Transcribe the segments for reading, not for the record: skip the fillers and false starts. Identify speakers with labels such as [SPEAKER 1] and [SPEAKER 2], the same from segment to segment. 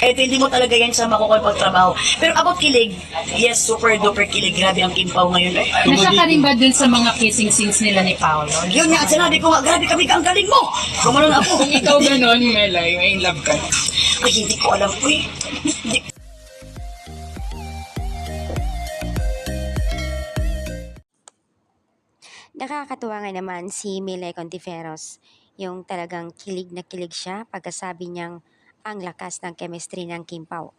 [SPEAKER 1] Eh, hindi mo talaga yan sa makukuha pagtrabaho. Pero about kilig, yes, super duper kilig. Grabe ang Kimpaw ngayon. Eh.
[SPEAKER 2] Nasya ka rin ba dun sa mga kissing scenes nila ni Paolo?
[SPEAKER 1] Yun nga, sinabi ko nga, grabe kami ang galing mo. Gumanon ako.
[SPEAKER 3] Kung ikaw ganon, Melay, may in love ka.
[SPEAKER 1] Ay, hindi ko alam ko eh. Hindi-
[SPEAKER 4] Nakakatuwa nga naman si Miley Contiferos, yung talagang kilig na kilig siya pagkasabi niyang ang lakas ng chemistry ng Kimpaw.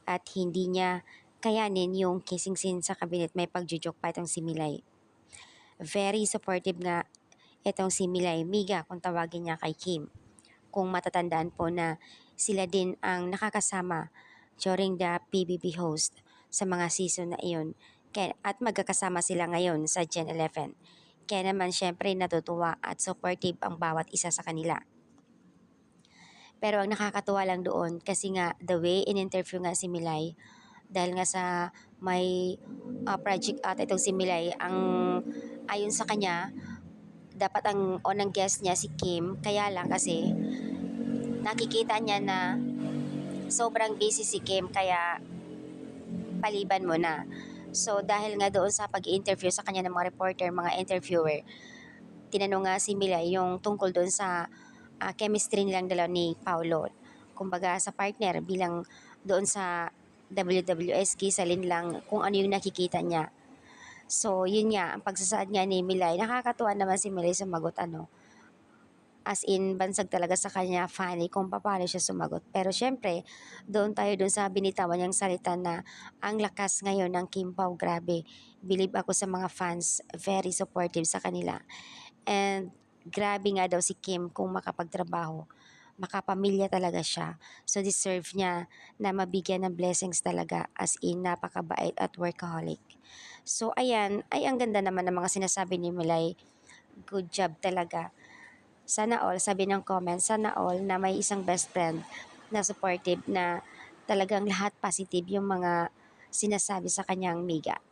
[SPEAKER 4] At hindi niya kayanin yung kissing scene sa kabinet, may pagjujok pa itong si Miley. Very supportive nga itong si Miley, Miga kung tawagin niya kay Kim. Kung matatandaan po na sila din ang nakakasama during the PBB host sa mga season na iyon. At magkakasama sila ngayon sa Gen 11. Kaya naman syempre natutuwa at supportive ang bawat isa sa kanila. Pero ang nakakatuwa lang doon kasi nga the way in-interview nga si Milay, dahil nga sa may project at itong si Milay, ang ayon sa kanya, dapat ang unang guest niya si Kim, kaya lang kasi nakikita niya na sobrang busy si Kim kaya paliban mo na. So dahil nga doon sa pag-interview sa kanya ng mga reporter, mga interviewer, tinanong nga si Milay yung tungkol doon sa chemistry nilang dalawa ni Paolo. Kumbaga sa partner bilang doon sa WWS Gisalin lang kung ano yung nakikita niya. So yun nga, ang pagsasaad nga ni Milay, nakakatuwa naman si Milay sumagot as in bansag talaga sa kanya, funny kung paano siya sumagot. Pero syempre, doon tayo doon sa binitawan niyang salita na ang lakas ngayon ng Kimpaw, grabe. Believe ako sa mga fans, very supportive sa kanila. And grabe nga daw si Kim kung makapagtrabaho. Makapamilya talaga siya. So deserve niya na mabigyan ng blessings talaga as in napakabait at workaholic. So ayan, ay ang ganda naman ng mga sinasabi ni Milay. Good job talaga. Sana all, sabi ng comment, sana all na may isang best friend na supportive na talagang lahat positive yung mga sinasabi sa kanyang miga.